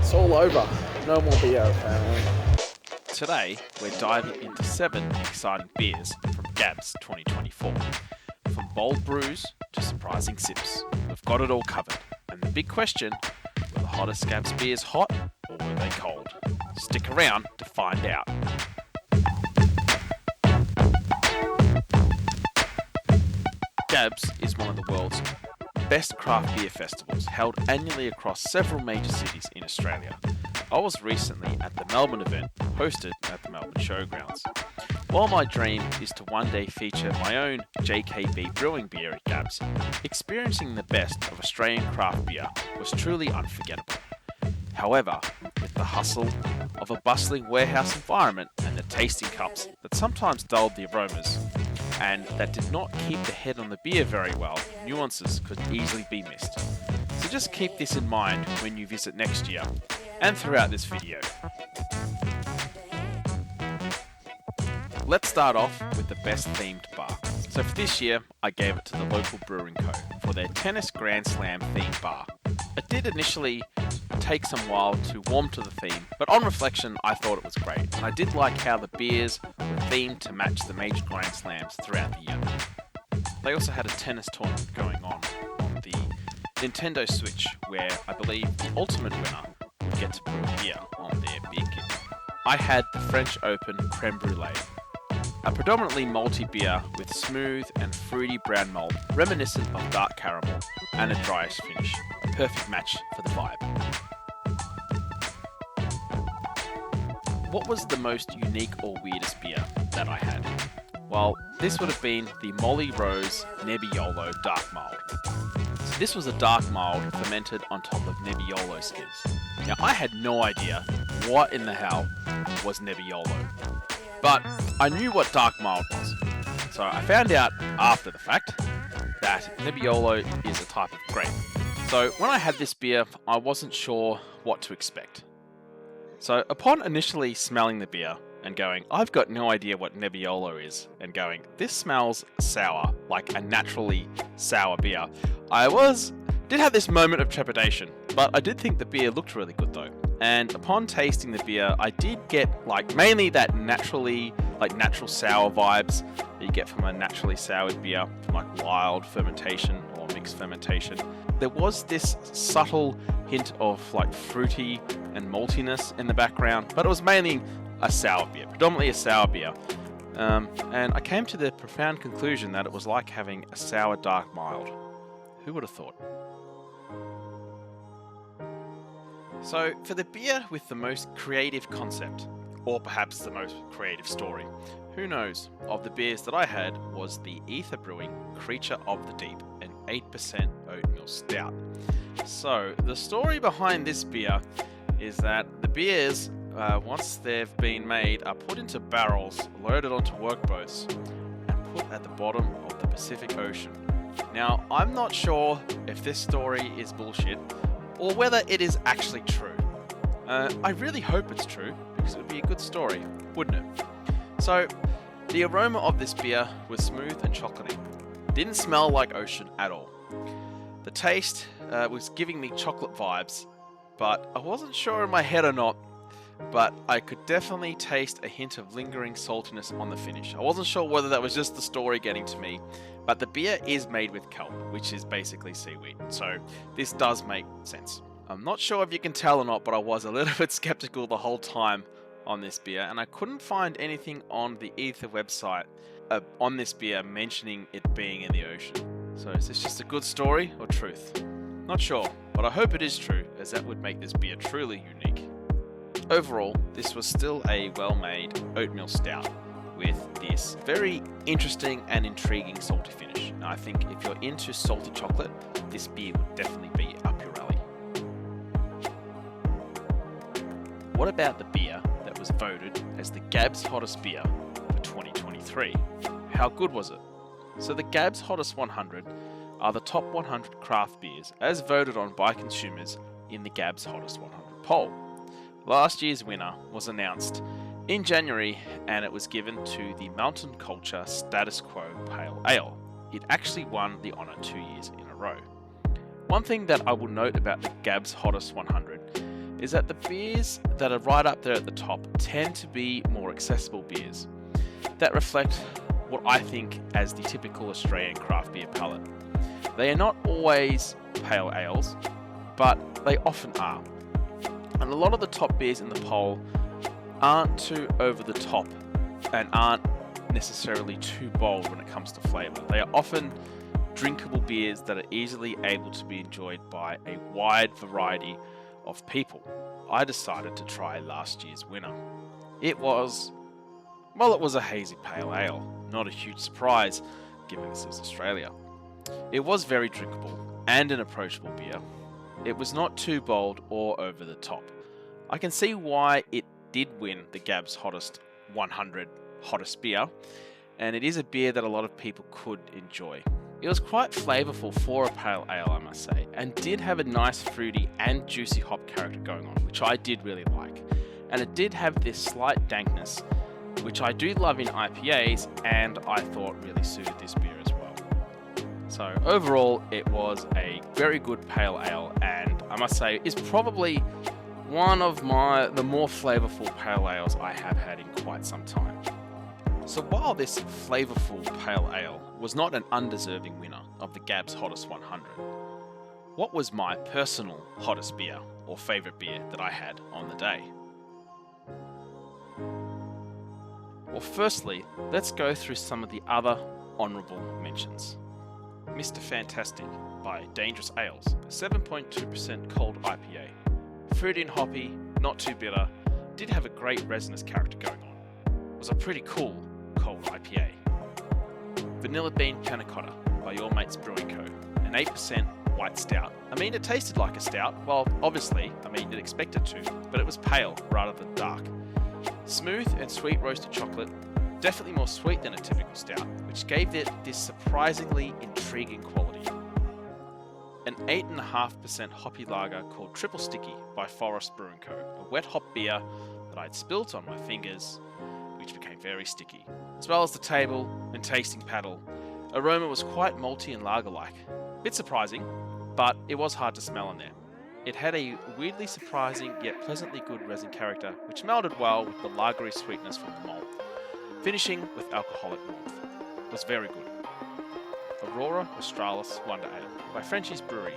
It's all over. No more beer, apparently. Today, we're diving into 7 exciting beers from GABS 2024. From bold brews to surprising sips, we've got it all covered. And the big question, were the hottest GABS beers hot or were they cold? Stick around to find out. GABS is one of the world's best craft beer festivals, held annually across several major cities in Australia. I was recently at the Melbourne event, hosted at the Melbourne Showgrounds. While my dream is to one day feature my own JKB Brewing beer at GABS, experiencing the best of Australian craft beer was truly unforgettable. However, with the hustle of a bustling warehouse environment and the tasting cups that sometimes dulled the aromas, and that did not keep the head on the beer very well, nuances could easily be missed. So just keep this in mind when you visit next year, and throughout this video. Let's start off with the best themed bar. So for this year, I gave it to the local Brewing Co. for their Tennis Grand Slam themed bar. It did initially take some while to warm to the theme, but on reflection, I thought it was great. And I did like how the beers were themed to match the major Grand Slams throughout the year. They also had a tennis tournament going on the Nintendo Switch, where I believe the ultimate winner would get to brew a beer on their beer kit. I had the French Open Creme Brulee, a predominantly malty beer with smooth and fruity brown malt, reminiscent of dark caramel, and a dryish finish. A perfect match for the vibe. What was the most unique or weirdest beer that I had? Well, this would have been the Molly Rose Nebbiolo Dark Mild. So this was a dark mild fermented on top of Nebbiolo skins. Now, I had no idea what in the hell was Nebbiolo, but I knew what dark mild was. So I found out after the fact that Nebbiolo is a type of grape. So when I had this beer, I wasn't sure what to expect. So upon initially smelling the beer and going, I've got no idea what Nebbiolo is, and going, this smells sour, like a naturally sour beer, did have this moment of trepidation, but I did think the beer looked really good though. And upon tasting the beer, I did get mainly that natural sour vibes that you get from a naturally soured beer, from wild fermentation or mixed fermentation. There was this subtle hint of fruity and maltiness in the background, but it was mainly a sour beer, predominantly a sour beer. And I came to the profound conclusion that it was like having a sour dark mild. Who would have thought? So, for the beer with the most creative concept, or perhaps the most creative story, who knows, of the beers that I had was the Ether Brewing Creature of the Deep, an 8% oatmeal stout. So, the story behind this beer is that the beers, once they've been made, are put into barrels, loaded onto workboats, and put at the bottom of the Pacific Ocean. Now, I'm not sure if this story is bullshit, or whether it is actually true. I really hope it's true, because it would be a good story, wouldn't it? So, the aroma of this beer was smooth and chocolatey. Didn't smell like ocean at all. The taste was giving me chocolate vibes, but I wasn't sure in my head or not, but I could definitely taste a hint of lingering saltiness on the finish. I wasn't sure whether that was just the story getting to me, but the beer is made with kelp, which is basically seaweed, so this does make sense. I'm not sure if you can tell or not, but I was a little bit skeptical the whole time on this beer, and I couldn't find anything on the Ether website on this beer mentioning it being in the ocean. So is this just a good story or truth? Not sure, but I hope it is true, as that would make this beer truly unique. Overall, this was still a well-made oatmeal stout with this very interesting and intriguing salty finish. Now, I think if you're into salty chocolate, this beer would definitely be up your alley. What about the beer that was voted as the GABS Hottest Beer for 2023? How good was it? So the GABS Hottest 100 are the top 100 craft beers as voted on by consumers in the GABS Hottest 100 poll. Last year's winner was announced in January, and it was given to the Mountain Culture Status Quo Pale Ale. It actually won the honour 2 years in a row. One thing that I will note about the GABS Hottest 100 is that the beers that are right up there at the top tend to be more accessible beers that reflect what I think as the typical Australian craft beer palate. They are not always pale ales, but they often are. And a lot of the top beers in the poll aren't too over the top and aren't necessarily too bold when it comes to flavour. They are often drinkable beers that are easily able to be enjoyed by a wide variety of people. I decided to try last year's winner. It was a hazy pale ale. Not a huge surprise, given this is Australia. It was very drinkable and an approachable beer. It was not too bold or over the top. I can see why it did win the GABS Hottest 100 Hottest Beer, and it is a beer that a lot of people could enjoy. It was quite flavourful for a pale ale, I must say, and did have a nice fruity and juicy hop character going on, which I did really like. And it did have this slight dankness, which I do love in IPAs, and I thought really suited this beer as well. So overall, it was a very good pale ale, and I must say is probably one of the more flavourful pale ales I have had in quite some time. So while this flavourful pale ale was not an undeserving winner of the GABS Hottest 100, what was my personal hottest beer or favourite beer that I had on the day? Well, firstly, let's go through some of the other honourable mentions. Mr. Fantastic by Dangerous Ales, 7.2% cold IPA. Fruity and hoppy, not too bitter, did have a great resinous character going on. Was a pretty cool cold IPA. Vanilla Bean Panna Cotta by Your Mates Brewing Co. An 8% white stout. I mean, it tasted like a stout. Well, obviously, you'd expect it to, but it was pale rather than dark. Smooth and sweet roasted chocolate, definitely more sweet than a typical stout, which gave it this surprisingly intriguing quality. An 8.5% hoppy lager called Triple Sticky by Forest Brewing Co. A wet hop beer that I'd spilt on my fingers, which became very sticky. As well as the table and tasting paddle, aroma was quite malty and lager-like. Bit surprising, but it was hard to smell in there. It had a weirdly surprising yet pleasantly good resin character, which melded well with the lagery sweetness from the malt, finishing with alcoholic warmth. It was very good. Aurora Australis Wonder Ale by Frenchie's Brewery,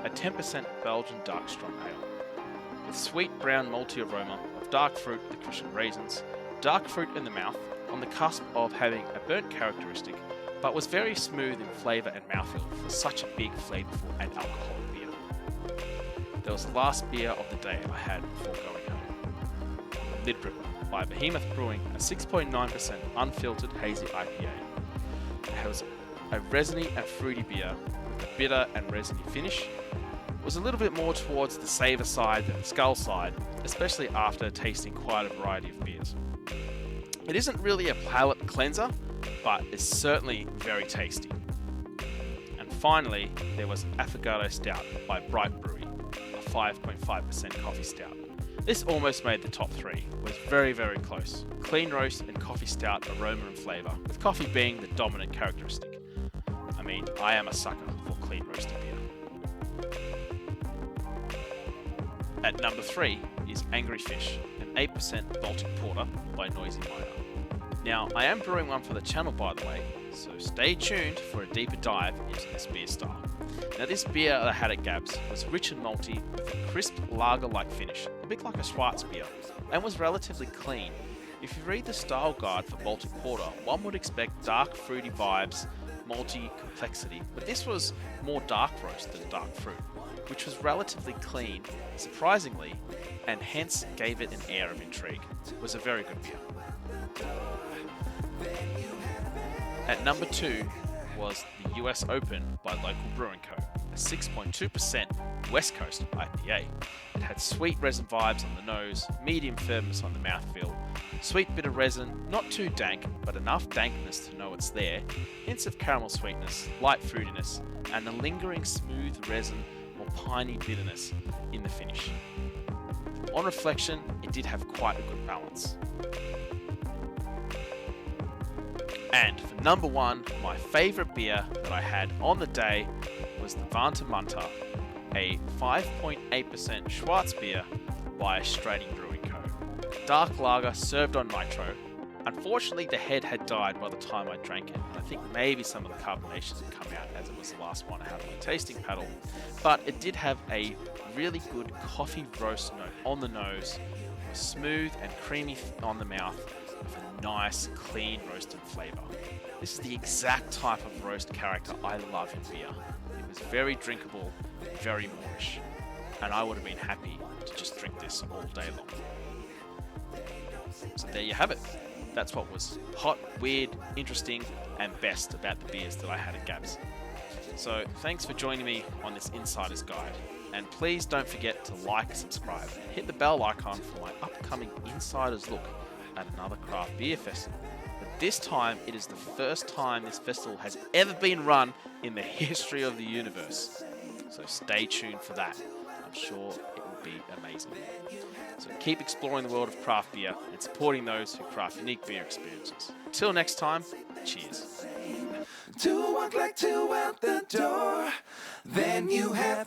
a 10% Belgian dark strong ale, with sweet brown malty aroma of dark fruit, licorice and raisins, dark fruit in the mouth, on the cusp of having a burnt characteristic, but was very smooth in flavour and mouthfeel for such a big, flavourful and alcoholic beer. That was the last beer of the day I had before going home. Lid Ripper by Behemoth Brewing, a 6.9% unfiltered hazy IPA. It was a resiny and fruity beer with a bitter and resiny finish. It was a little bit more towards the savour side than the skull side, especially after tasting quite a variety of beers. It isn't really a palate cleanser, but it's certainly very tasty. And finally, there was Affogato Stout by Bright Brewery, a 5.5% coffee stout. This almost made the top 3, it was very, very close. Clean roast and coffee stout aroma and flavour, with coffee being the dominant characteristic. I am a sucker for clean roasted beer. At number 3 is Angry Fish, an 8% Baltic Porter by Noisy Miner. Now, I am brewing one for the channel, by the way, so stay tuned for a deeper dive into this beer style. Now, this beer that I had at GABS was rich and malty with a crisp lager-like finish, a bit like a Schwarz beer, and was relatively clean. If you read the style guide for Baltic Porter, one would expect dark fruity vibes, malty complexity, but this was more dark roast than dark fruit, which was relatively clean, surprisingly, and hence gave it an air of intrigue. It was a very good beer. At number 2 was the US Open by Local Brewing Co., a 6.2% West Coast IPA. It had sweet resin vibes on the nose, medium firmness on the mouthfeel, sweet bit of resin, not too dank, but enough dankness to know it's there, hints of caramel sweetness, light fruitiness, and a lingering smooth resin or piney bitterness in the finish. On reflection, it did have quite a good balance. And for number 1, my favourite beer that I had on the day was the Vanta Munta, a 5.8% Schwarz beer by Australian Brewing Co. Dark lager served on nitro. Unfortunately, the head had died by the time I drank it, and I think maybe some of the carbonations had come out as it was the last one I had on the tasting paddle. But it did have a really good coffee roast note on the nose, smooth and creamy on the mouth, with a nice, clean roasted flavour. This is the exact type of roast character I love in beer. It was very drinkable, very moorish, and I would have been happy to just drink this all day long. So there you have it. That's what was hot, weird, interesting, and best about the beers that I had at GABS. So thanks for joining me on this Insider's Guide. And please don't forget to like, subscribe, and hit the bell icon for my upcoming Insider's Look at another craft beer festival. But this time, it is the first time this festival has ever been run in the history of the universe. So stay tuned for that. I'm sure it will be amazing. So keep exploring the world of craft beer and supporting those who craft unique beer experiences. Till next time, cheers. To walk like two out the door, then you have